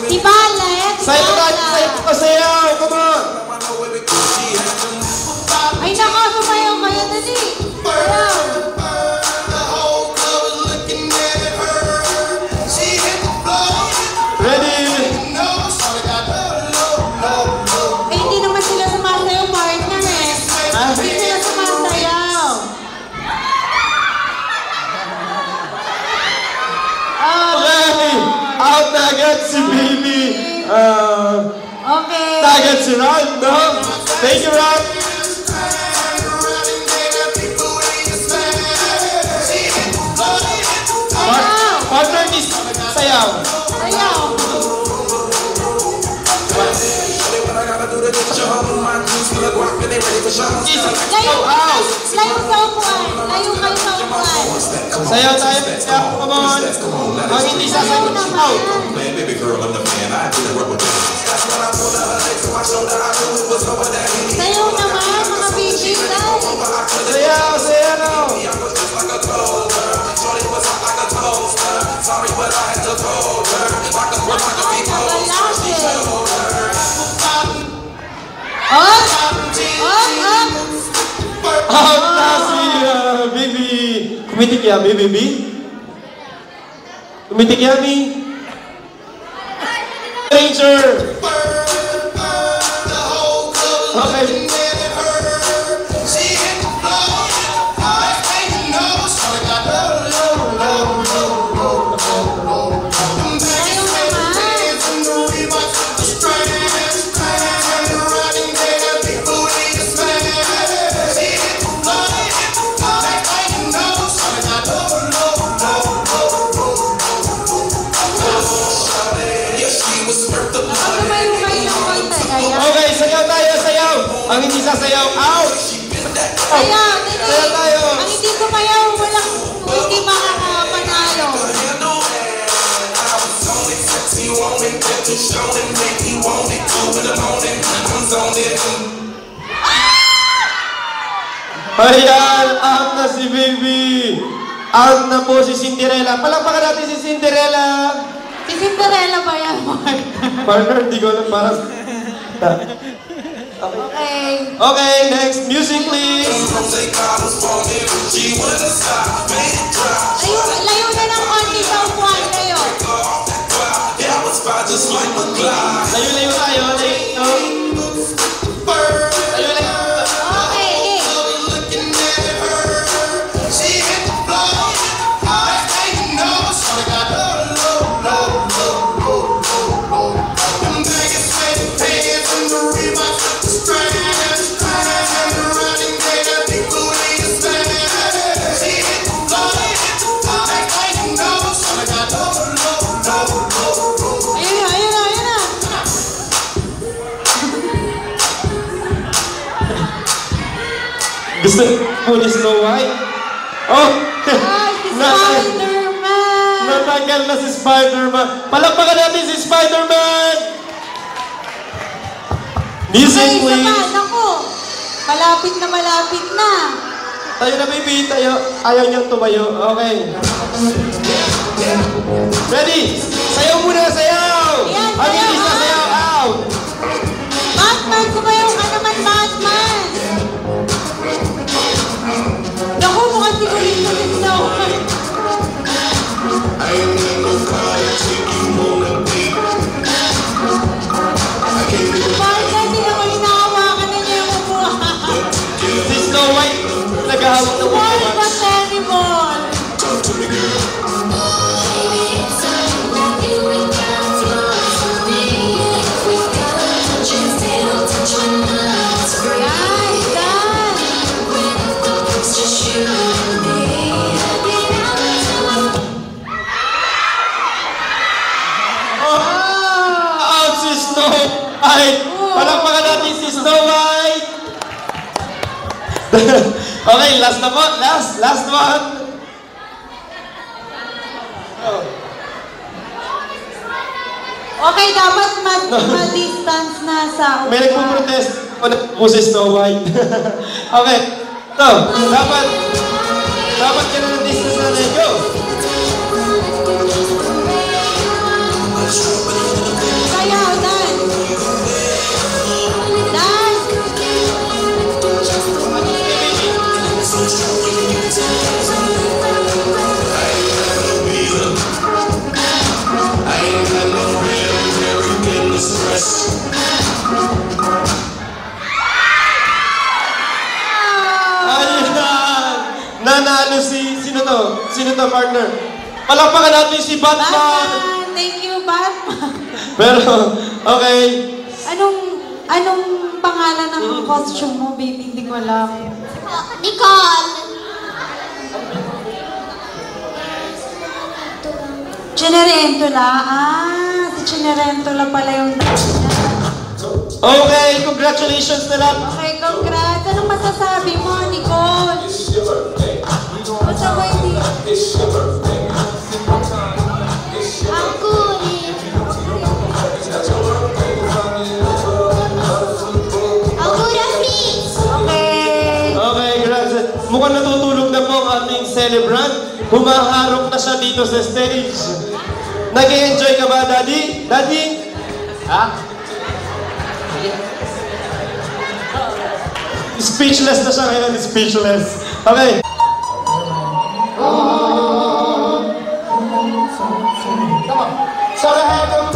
Si Ballet. Sayo ka sayaw. Come on. Ay, naka, sumayaw kayo. Dali. Sayaw. Ready? Eh, hindi naman sila sumasayaw, partner eh. Hindi sila sumasayaw. Okay. Out na agad si Baby. Okay. Agad si Ron, no? Thank you, Ron. Partner ni sayaw. Sayaw. Layo, layo sa upuan. Layo kayo sa upuan. Sayaw tayo. Come on. Ang hindi sasayaw na out. Sayaw naman, mga baby. Sayaw, sayaw. Out na si Baby. Kumitik ya, Baby? Kumitik ya, Mi? Ranger. Okay. Okay, sayaw tayo, sayaw. Ang hindi sasayaw, out. Sayaw, sayaw tayo. Ang hindi sumayaw, walang, hindi makakapanalo. Ayan, out na si Baby. Out na po si Cinderella. Palakpakan natin si Cinderella. Si Cinderella ba yan, Mark? Partner, hindi ko alam para Okay. Okay, next. Music, please. Layo na ng konti sa upuan kayo. Layo-layo tayo. Gusto mo ni Snow White? Oh! Spider-Man! Natanggal na si Spider-Man. Palakpakan natin si Spider-Man! Music, please! Naku! Malapit na. Tayo na, Baby. Tayo. Ayaw niyang tumayo. Okay. Ready? Sayaw muna, sayaw! Ayan, Ang sayaw, hindi sasayaw, out! Batman, sumayaw ka naman, Batman! Naku, mukhang sigurin mo din daw. Bakit hindi naman hinahawakan na niya yung upuan? Si Snow White, naghahawak na Why upuan. ba terrible? Out si Snow White! Palakpakan natin si Snow White! Okay, last na po. Last one. Okay, dapat mag-distance na sa upuan. May nagpo-protest po si Snow White. Okay. So, dapat ka na ng distance na rin. Go! Ayun na! Nanalo sino to? Sino to, partner? Palakpakan natin si Batman! Batman! Thank you, Batman! Pero, okay. Anong pangalan ng costume mo, baby? Hindi ko alam. Nicole! Cenerentola. Ah, si Cenerentola pala yung... Okay, congratulations na lang. Okay, congrats. Anong masasabi mo, Nicole? Basta mo hindi. Ang kulit! Ang kulit, please! Okay. Okay, gracias. Mukhang natutulog na po ang ating celebrant. Humaharap na siya dito sa stage. Nag-enjoy ka ba, Daddy? Daddy? Ha? Speechless na siya ngayon, speechless. Okay. So I had to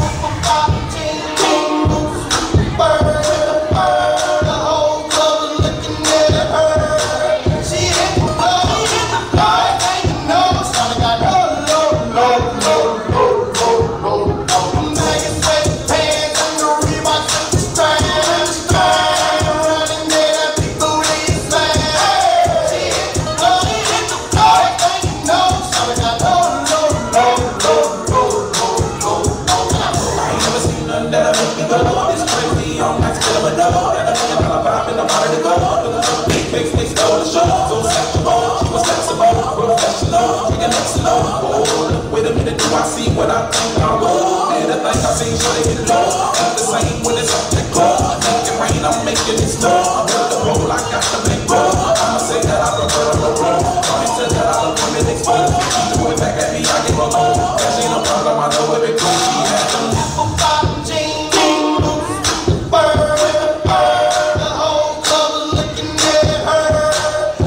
wait a minute, do I see what I think I will? And the thing I see, sure they hit it low. Ain't the same when it's up to go. Make it rain, I'm making it snow. Got the roll, I got the big roll. I'ma say that I prefer the roll. I'ma say that I love women exposed. She threw it back at me, I give her low. That ain't no problem, I know it be cool. She had them nipple bottom jeans. Bird with the bird. The whole club was looking at her.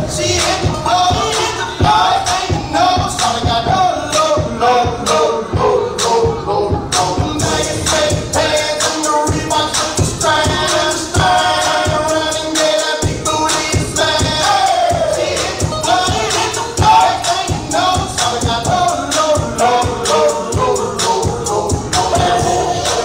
She hit the floor, hit the floor. And you know, shawty got her low, low, low, low, low, low, low. Them baggy fake pants and the Reeboks with the strap, strap. Around and get that big booty smash. She hit the floor, hit the floor. And you know, shawty got her low, low, low, low, low, low, low.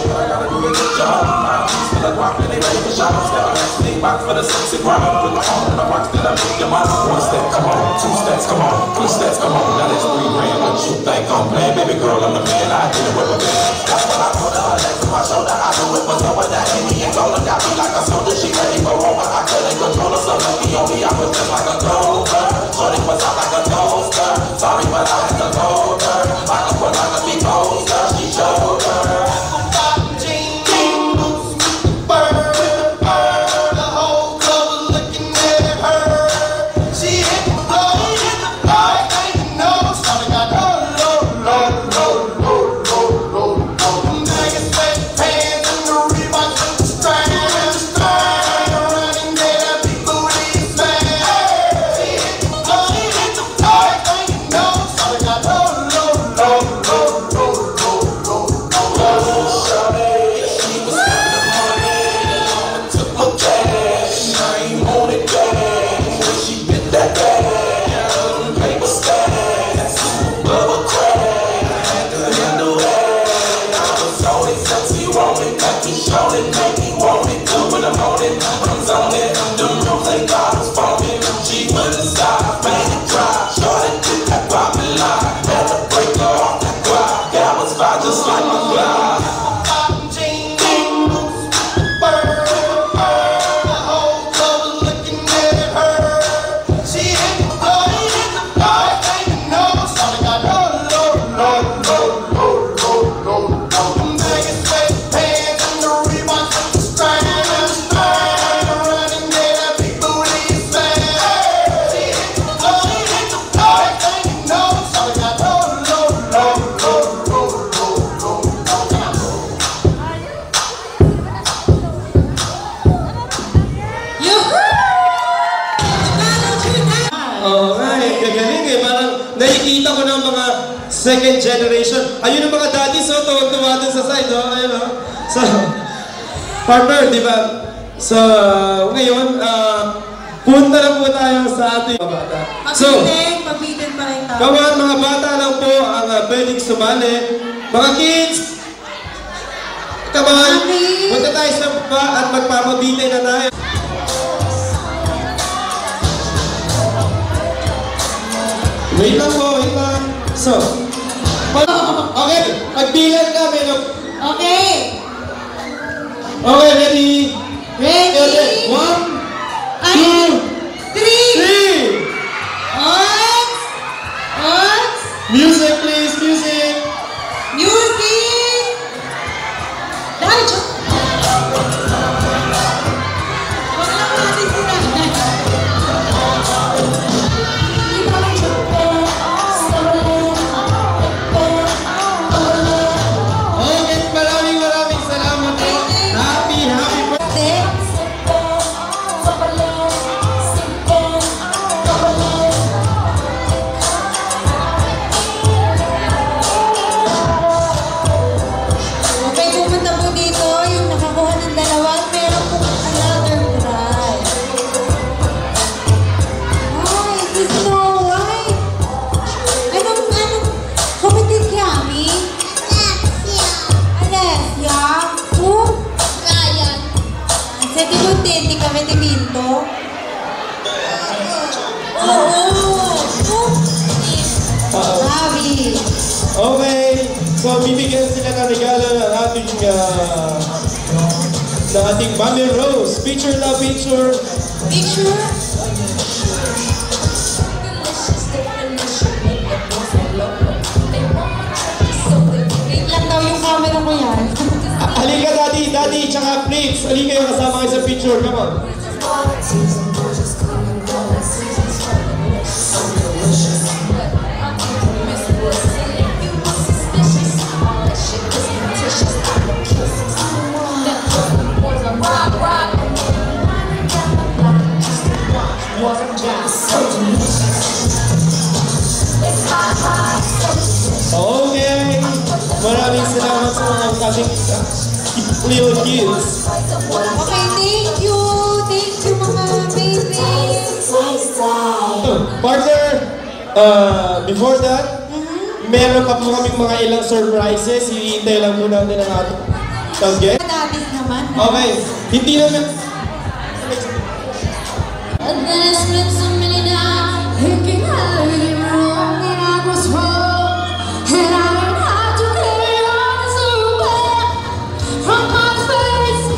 I gotta do a good job. My piece feel like walking, they ready for shop. Step back, sneak box for the sexy crowd. Put my arm in the box that I make your mama. One step, come on. Two steps, come on. Three steps, come on. Now that's $3 grand. What you think I'm playing? Baby girl, I'm the man. I hit it with a man. That's when I put her legs on my shoulder. I knew it was over that Henny and Gola. Got me like a soldier. She ready for war, but I couldn't control her. So lucky on me, I was just like a gopher. Shorty was out like a toaster. Sorry, but I had to hold her. Like a foot, like a big poster. She showed her. Nakikita ko ng mga second generation. Ayun ang mga daddy, so tuwag-tuwa dun sa side, oh. Ayun, oh. So, Partner, di ba? So, ngayon, punta na po tayo sa ating mga bata. So, Pabitin pa rin tayo. come on, mga bata lang po ang pwedeng sumali. Mga kids, come on, punta tayo sa baba at magpapabitin na tayo. Wait lang po, wait lang. So, okay, magbilang ka, meron. Okay. Okay, ready? Ready? 1, 2, 3. On. Music, please, music. Music. Dahil siya. Huwag lang natin sila. Hindi pa lang siya. Okay, maraming salamat po. Happy birthday. Okay, pumunta po dito yung nakakuha ng dalawang meron po another prize. Ay, si Snow White. Anong kapatid kami? Alessia. Ryan. Sa tinutin, di kami timinto. Oo. Sabi. Okay, so bibigyan sila ng regalo ng ating Mami Rose. Picture na picture. Picture. Wait lang daw yung camera ko yan. Halika daddy, tsaka Flix. Halika yung kasama kayo sa picture. Come on. Okay. Maraming salamat sa mga ating little kids. Okay, thank you. Thank you mga babies. Partner, before that, meron pa po kaming mga ilang surprises. Hihintay lang po natin ang ating guest. Datis naman. Okay, hindi naman... And then I spent so many nights thinking I did wrong and I was wrong. And I learned how to carry on so well. From my face,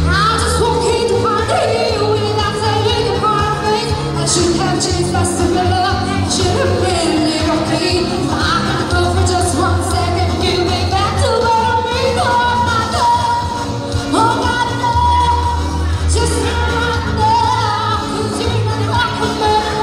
I just walking to find you without saving a hard face. I should have changed my love. Should have been your feet. I can go for just 1 second. Give me back to where I'm before my love. Oh God, no. Just not now. 'Cause you're not like a man.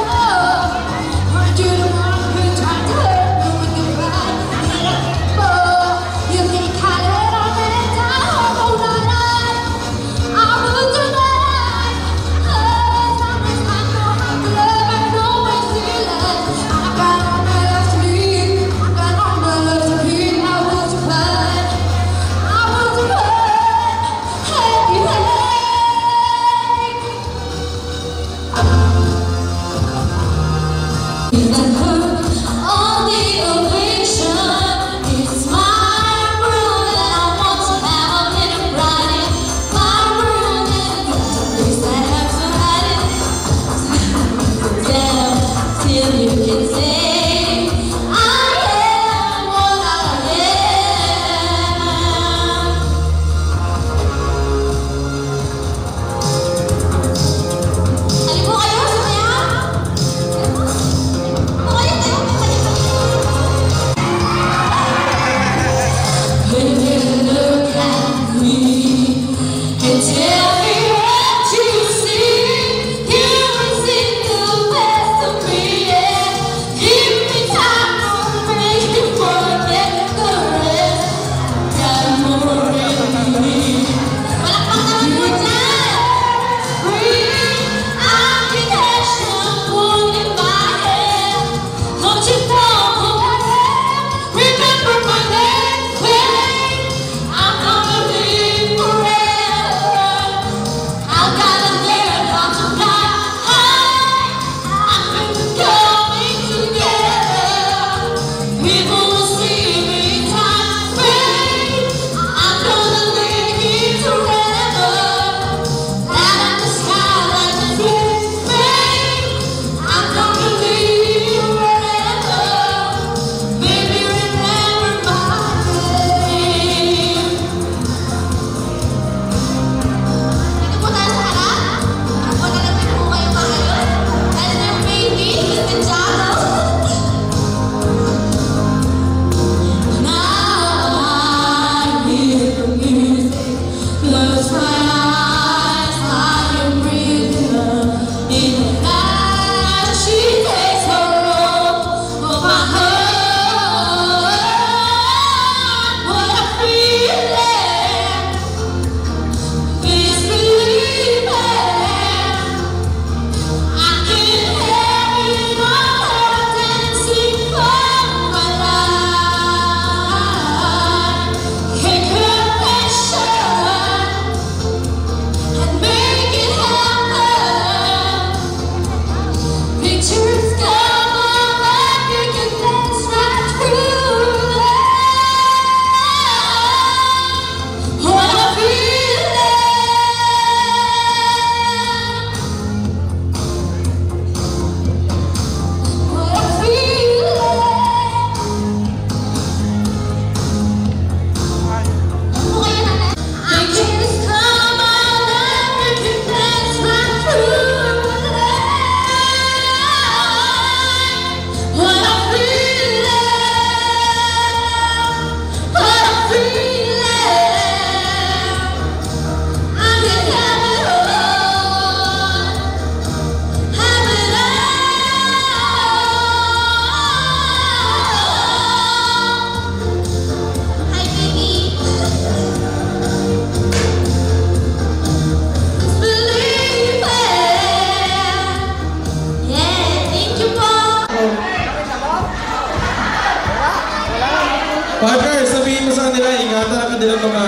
kanilang mga...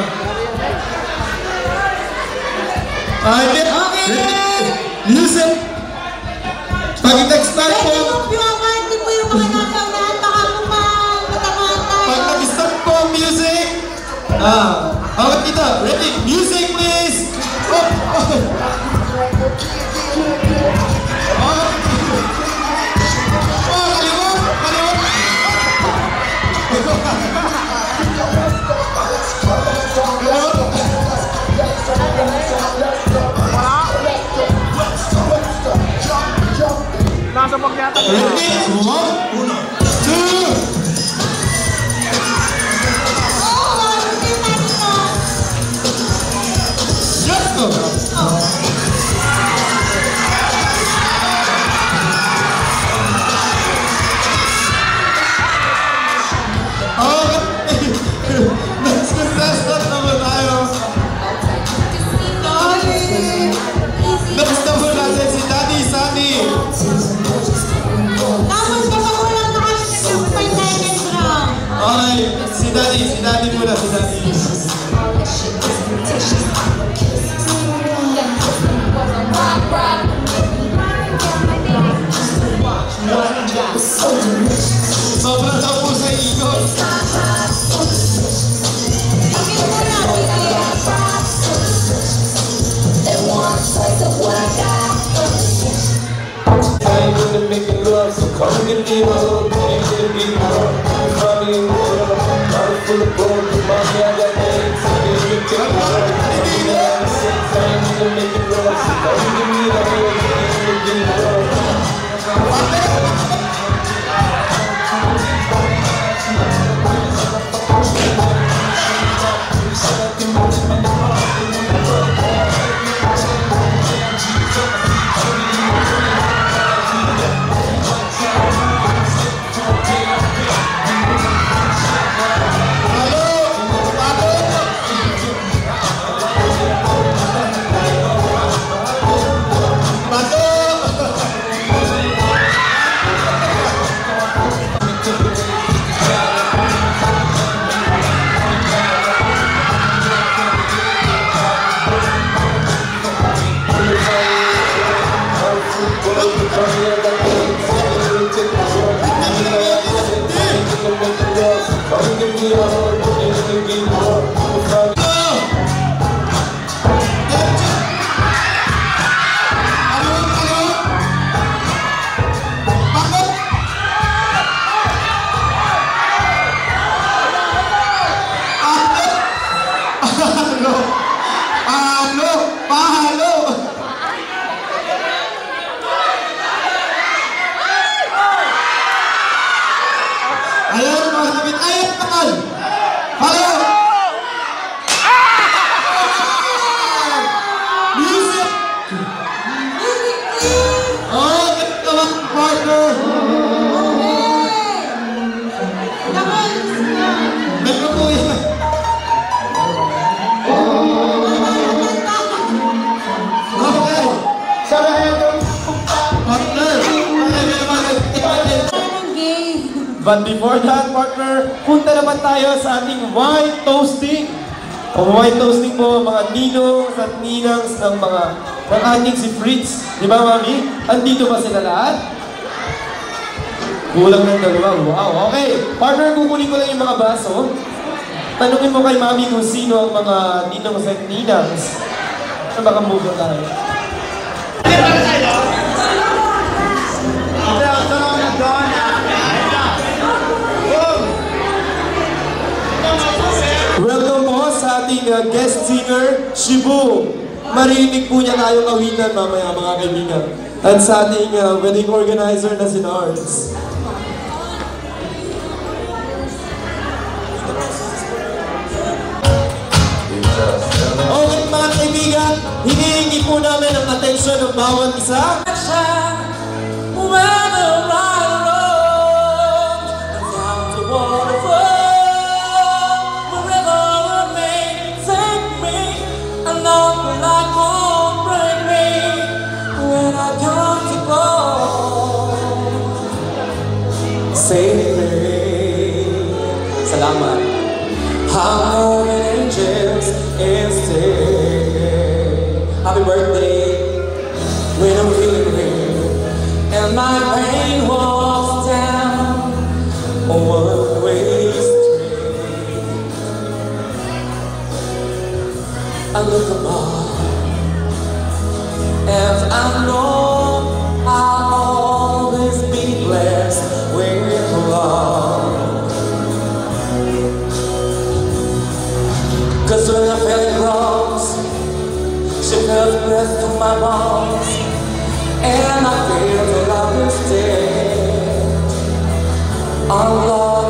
Music! Pag nag-start po... Hindi po yung mga nakaunahan, baka po matamata. Pag nag-start po ang music... Hawak kita! Ready? Music please! Nasa pagyata. Ready? 1, 2... Let's go! Next contestant naman tayo. Next naman natin si Daddy Sunny. Tapos kapag wala na kami nag-super second round. Okay, si Daddy muna, si Daddy. Sobrang daw po sa ikot. I'm gonna make it love, so come get me love, ain't gonna be love. I'm funny in the world, I'm full of gold, mommy I got names, so you can take love. I'm gonna make it love, so come get me love, ain't gonna be love. Ayan, mga kapit. Ayan, takal! Halo! Music! Oh, ganito lang, partner! Ganito po yan. Okay. Partner! But before that, partner, punta naman tayo sa ating wine toasting. Ang wine toasting po, mga ninongs at ninangs ng ating si Fritz. Di ba, Mami? Andito ba sila lahat? Kulang ng dalawa. Wow, okay. Partner, kukunin ko lang yung mga baso. Tanungin mo kay Mami kung sino ang mga ninongs at ninangs. So baka move on tayo. Welcome po sa ating guest singer, Shibu. Marinig po niya tayong awitan mamaya mga kaibigan. At sa ating wedding organizer na si Nars. Okay mga kaibigan, hinihingi po namin ang atensyon ng bawat isa. Save me. Salamat. I'm an angel. instead. Happy birthday when I'm feeling real and my brain walks down a one-way street. I look above and I know I'll always be blessed with love. 'Cause when I feel it cross, she felt breath to my bones, and I feel the love instead. Our love